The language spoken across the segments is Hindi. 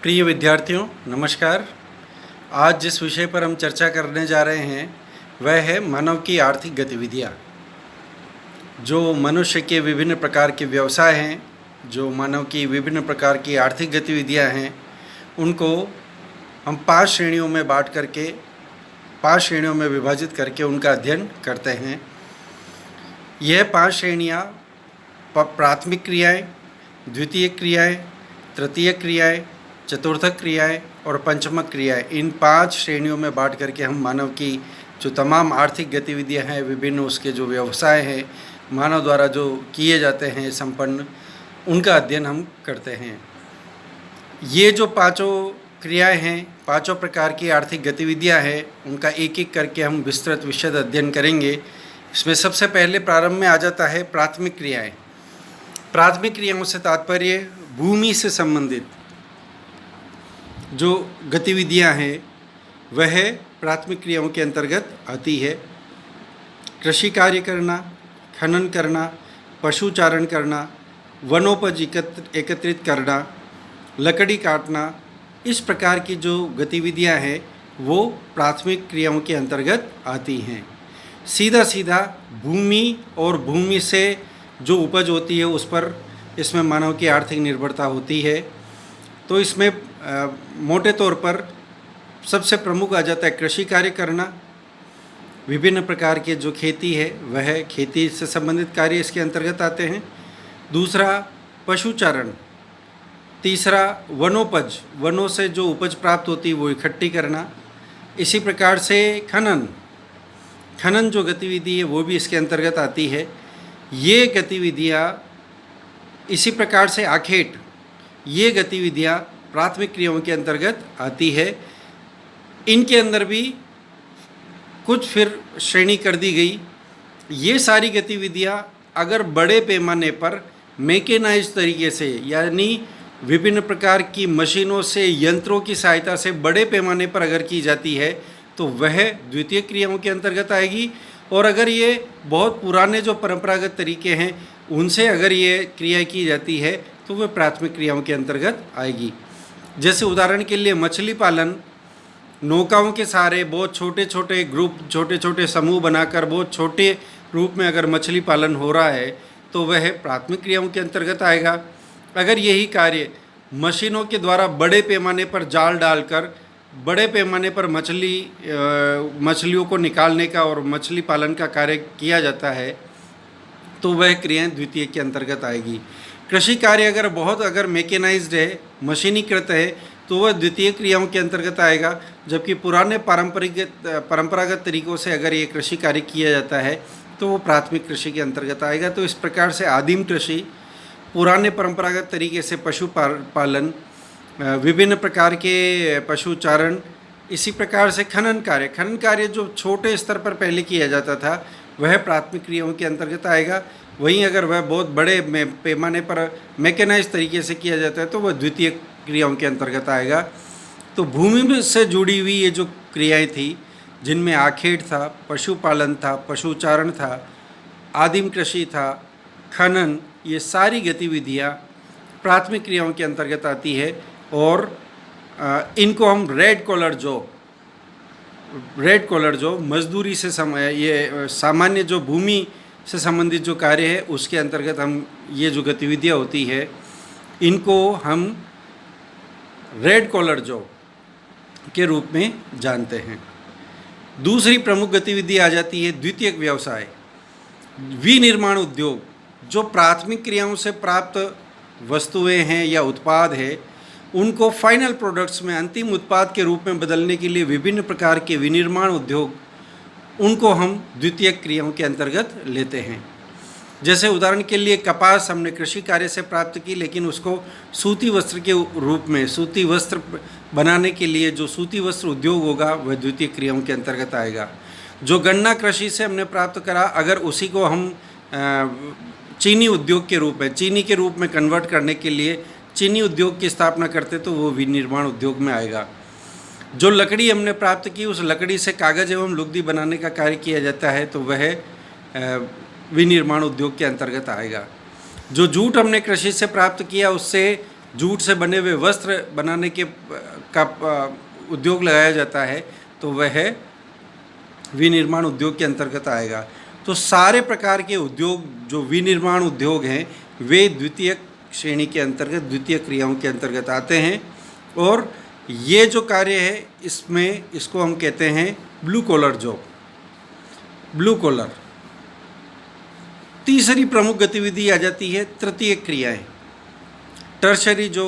प्रिय विद्यार्थियों नमस्कार। आज जिस विषय पर हम चर्चा करने जा रहे हैं वह है मानव की आर्थिक गतिविधियाँ। जो मनुष्य के विभिन्न प्रकार के व्यवसाय हैं, जो मानव की विभिन्न प्रकार की आर्थिक गतिविधियाँ हैं, उनको हम 5 श्रेणियों में बांट करके 5 श्रेणियों में विभाजित करके उनका अध्ययन करते हैं। यह 5 श्रेणियाँ प्राथमिक क्रियाएं, द्वितीयक क्रियाएं, तृतीयक क्रियाएं, चतुर्थक क्रियाएं और पंचमक क्रियाएं, इन 5 श्रेणियों में बांट करके हम मानव की जो तमाम आर्थिक गतिविधियां हैं, विभिन्न उसके जो व्यवसाय हैं, मानव द्वारा जो किए जाते हैं संपन्न, उनका अध्ययन हम करते हैं। ये जो 5 क्रियाएं हैं, 5 प्रकार की आर्थिक गतिविधियां हैं, उनका एक एक करके हम विस्तृत विशद अध्ययन करेंगे। इसमें सबसे पहले प्रारंभ में आ जाता है प्राथमिक क्रियाएं। प्राथमिक क्रियाओं से तात्पर्य भूमि से संबंधित जो गतिविधियां हैं वह प्राथमिक क्रियाओं के अंतर्गत आती है। कृषि कार्य करना, खनन करना, पशुचारण करना, वनोपज एकत्रित करना, लकड़ी काटना, इस प्रकार की जो गतिविधियां हैं वो प्राथमिक क्रियाओं के अंतर्गत आती हैं। सीधा सीधा भूमि और भूमि से जो उपज होती है उस पर इसमें मानव की आर्थिक निर्भरता होती है। तो इसमें मोटे तौर पर सबसे प्रमुख आ जाता है कृषि कार्य करना। विभिन्न प्रकार के जो खेती है वह खेती से संबंधित कार्य इसके अंतर्गत आते हैं। दूसरा पशुचारण। तीसरा वनोपज, वनों से जो उपज प्राप्त होती है वो इकट्ठी करना। इसी प्रकार से खनन जो गतिविधि है वो भी इसके अंतर्गत आती है। ये गतिविधियाँ इसी प्रकार से आखेट, ये गतिविधियाँ प्राथमिक क्रियाओं के अंतर्गत आती है। इनके अंदर भी कुछ फिर श्रेणी कर दी गई। ये सारी गतिविधियाँ अगर बड़े पैमाने पर मैकेनाइज्ड तरीके से, यानी विभिन्न प्रकार की मशीनों से, यंत्रों की सहायता से बड़े पैमाने पर अगर की जाती है तो वह द्वितीय क्रियाओं के अंतर्गत आएगी। और अगर ये बहुत पुराने जो परंपरागत तरीके हैं उनसे अगर ये क्रिया की जाती है तो वह प्राथमिक क्रियाओं के अंतर्गत आएगी। जैसे उदाहरण के लिए मछली पालन, नौकाओं के सहारे बहुत छोटे छोटे ग्रुप, छोटे छोटे समूह बनाकर बहुत छोटे रूप में अगर मछली पालन हो रहा है तो वह प्राथमिक क्रियाओं के अंतर्गत आएगा। अगर यही कार्य मशीनों के द्वारा बड़े पैमाने पर जाल डालकर बड़े पैमाने पर मछलियों को निकालने का और मछली पालन का कार्य किया जाता है तो वह क्रियाएं द्वितीय के अंतर्गत आएगी। कृषि कार्य अगर मैकेनाइज्ड है, मशीनीकृत है, तो वह द्वितीय क्रियाओं के अंतर्गत आएगा। जबकि पुराने परंपरागत तरीक़ों से अगर ये कृषि कार्य किया जाता है तो वो प्राथमिक कृषि के अंतर्गत आएगा। तो इस प्रकार से आदिम कृषि, पुराने परंपरागत तरीके से पशु पालन, विभिन्न प्रकार के पशुचारण, इसी प्रकार से खनन कार्य जो छोटे स्तर पर पहले किया जाता था वह प्राथमिक क्रियाओं के अंतर्गत आएगा। वहीं अगर वह बहुत बड़े पैमाने पर मैकेनाइज तरीके से किया जाता है तो वह द्वितीय क्रियाओं के अंतर्गत आएगा। तो भूमि से जुड़ी हुई ये जो क्रियाएं थी, जिनमें आखेट था, पशुपालन था, पशुचारण था, आदिम कृषि था, खनन, ये सारी गतिविधियाँ प्राथमिक क्रियाओं के अंतर्गत आती है। और इनको हम रेड कॉलर जॉब, मजदूरी से ये सामान्य जो भूमि से संबंधित जो कार्य है उसके अंतर्गत हम ये जो गतिविधियाँ होती है इनको हम रेड कॉलर जॉब के रूप में जानते हैं। दूसरी प्रमुख गतिविधि आ जाती है द्वितीयक व्यवसाय, विनिर्माण उद्योग। जो प्राथमिक क्रियाओं से प्राप्त वस्तुएं हैं या उत्पाद है उनको फाइनल प्रोडक्ट्स में, अंतिम उत्पाद के रूप में बदलने के लिए विभिन्न प्रकार के विनिर्माण उद्योग, उनको हम द्वितीयक क्रियाओं के अंतर्गत लेते हैं। जैसे उदाहरण के लिए कपास हमने कृषि कार्य से प्राप्त की, लेकिन उसको सूती वस्त्र के रूप में, सूती वस्त्र बनाने के लिए जो सूती वस्त्र उद्योग होगा वह द्वितीय क्रियाओं के अंतर्गत आएगा। जो गन्ना कृषि से हमने प्राप्त करा, अगर उसी को हम चीनी उद्योग के रूप में, चीनी के रूप में कन्वर्ट करने के लिए चीनी उद्योग की स्थापना करते तो वो विनिर्माण उद्योग में आएगा। जो लकड़ी हमने प्राप्त की, उस लकड़ी से कागज़ एवं लुगदी बनाने का कार्य किया जाता है तो वह विनिर्माण उद्योग के अंतर्गत आएगा। जो जूट हमने कृषि से प्राप्त किया उससे जूट से बने हुए वस्त्र बनाने के का उद्योग लगाया जाता है तो वह विनिर्माण उद्योग के अंतर्गत आएगा। तो सारे प्रकार के उद्योग जो विनिर्माण उद्योग हैं वे द्वितीयक श्रेणी के अंतर्गत, द्वितीय क्रियाओं के अंतर्गत आते हैं। और ये जो कार्य है इसको हम कहते हैं blue collar job. Blue collar. तीसरी प्रमुख गतिविधि आ जाती है तृतीय क्रियाएं, टर्शरी जो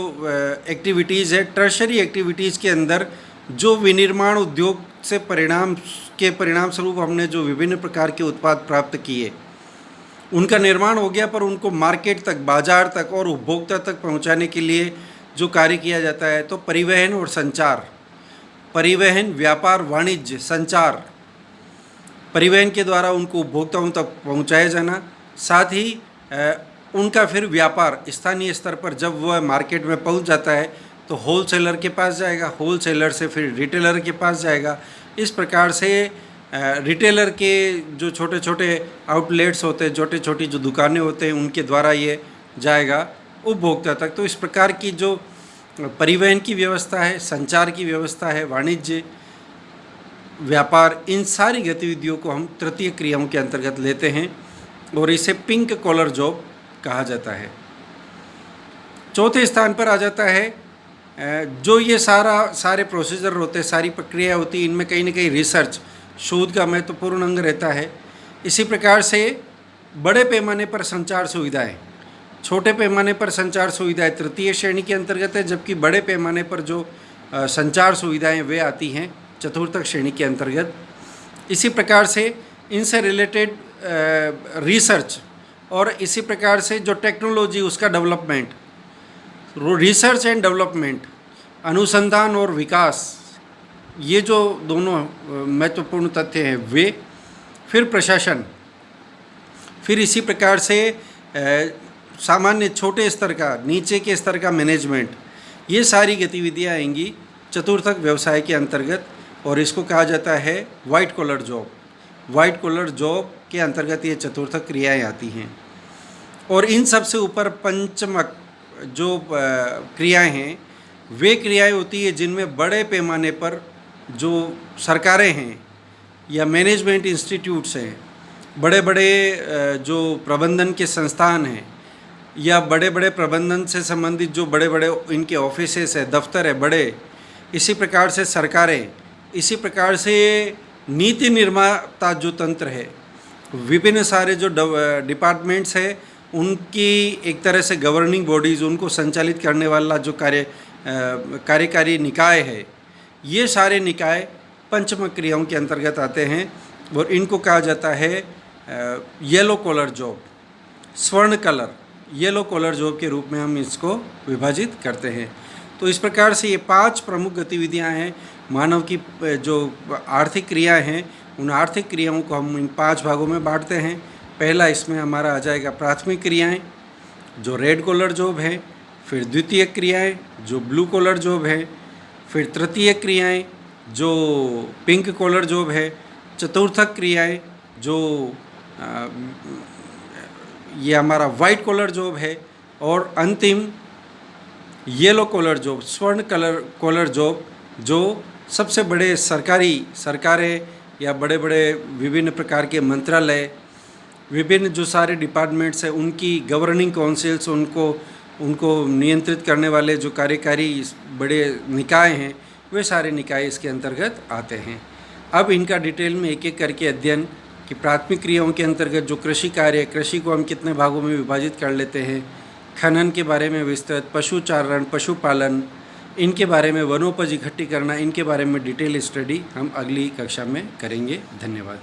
एक्टिविटीज़ है। टर्शरी एक्टिविटीज़ के अंदर जो विनिर्माण उद्योग से परिणाम स्वरूप हमने जो विभिन्न प्रकार के उत्पाद प्राप्त किए, उनका निर्माण हो गया, पर उनको मार्केट तक, बाजार तक और उपभोक्ता तक पहुंचाने के लिए जो कार्य किया जाता है तो परिवहन और संचार, परिवहन, व्यापार, वाणिज्य, संचार, परिवहन के द्वारा उनको उपभोक्ताओं तक पहुंचाया जाना, साथ ही उनका फिर व्यापार स्थानीय स्तर पर जब वह मार्केट में पहुंच जाता है तो होलसेलर के पास जाएगा, होलसेलर से फिर रिटेलर के पास जाएगा। इस प्रकार से रिटेलर के जो छोटे छोटे आउटलेट्स होते हैं, छोटी छोटी जो दुकानें होते हैं, उनके द्वारा ये जाएगा उपभोक्ता तक। तो इस प्रकार की जो परिवहन की व्यवस्था है, संचार की व्यवस्था है, वाणिज्य, व्यापार, इन सारी गतिविधियों को हम तृतीय क्रियाओं के अंतर्गत लेते हैं और इसे पिंक कॉलर जॉब कहा जाता है। चौथे स्थान पर आ जाता है जो ये सारे प्रोसीजर होते हैं, सारी प्रक्रिया होती है, इनमें कहीं ना कहीं रिसर्च, शोध का महत्वपूर्ण अंग रहता है। इसी प्रकार से बड़े पैमाने पर संचार सुविधाएं, छोटे पैमाने पर संचार सुविधाएं तृतीय श्रेणी के अंतर्गत है, जबकि बड़े पैमाने पर जो संचार सुविधाएं वे आती हैं चतुर्थक श्रेणी के अंतर्गत। इसी प्रकार से इनसे रिलेटेड रिसर्च और इसी प्रकार से जो टेक्नोलॉजी, उसका डेवलपमेंट, रिसर्च एंड डेवलपमेंट, अनुसंधान और विकास, ये जो दोनों महत्वपूर्ण तथ्य हैं वे। फिर प्रशासन, फिर इसी प्रकार से सामान्य छोटे स्तर का, नीचे के स्तर का मैनेजमेंट, ये सारी गतिविधियाँ आएंगी चतुर्थक व्यवसाय के अंतर्गत और इसको कहा जाता है white collar job. White collar job के अंतर्गत ये चतुर्थक क्रियाएं आती हैं। और इन सब से ऊपर पंचमक जो क्रियाएं हैं वे क्रियाएं होती है जिनमें बड़े पैमाने पर जो सरकारें हैं या मैनेजमेंट इंस्टीट्यूट्स हैं, बड़े बड़े जो प्रबंधन के संस्थान हैं या बड़े बड़े प्रबंधन से संबंधित जो बड़े बड़े इनके ऑफिसेस है, दफ्तर है बड़े, इसी प्रकार से सरकारें, इसी प्रकार से नीति निर्माता जो तंत्र है, विभिन्न सारे जो डिपार्टमेंट्स है, उनकी एक तरह से गवर्निंग बॉडीज़, उनको संचालित करने वाला जो कार्यकारी निकाय है, ये सारे निकाय पंचमक क्रियाओं के अंतर्गत आते हैं और इनको कहा जाता है येलो कॉलर जॉब, स्वर्ण कलर, येलो कॉलर जॉब के रूप में हम इसको विभाजित करते हैं। तो इस प्रकार से ये 5 प्रमुख गतिविधियां हैं मानव की, जो आर्थिक क्रियाएं हैं, उन आर्थिक क्रियाओं को हम इन 5 भागों में बांटते हैं। पहला इसमें हमारा आ जाएगा प्राथमिक क्रियाएं जो रेड कॉलर जॉब है, फिर द्वितीय क्रियाएं जो ब्लू कॉलर जॉब है, फिर तृतीय क्रियाएं जो पिंक कॉलर जॉब है, चतुर्थक क्रियाएं जो ये हमारा वाइट कॉलर जॉब है और अंतिम येलो कॉलर जॉब, स्वर्ण कॉलर जॉब, जो सबसे बड़े सरकारें या बड़े बड़े विभिन्न प्रकार के मंत्रालय, विभिन्न जो सारे डिपार्टमेंट्स हैं, उनकी गवर्निंग काउंसिल्स, उनको नियंत्रित करने वाले जो कार्यकारी बड़े निकाय हैं, वे सारे निकाय इसके अंतर्गत आते हैं। अब इनका डिटेल में एक एक करके अध्ययन कि प्राथमिक क्रियाओं के अंतर्गत जो कृषि कार्य, कृषि को हम कितने भागों में विभाजित कर लेते हैं, खनन के बारे में विस्तृत, पशुचारण, पशुपालन, इनके बारे में, वनोपज इकट्ठी करना, इनके बारे में डिटेल स्टडी हम अगली कक्षा में करेंगे। धन्यवाद।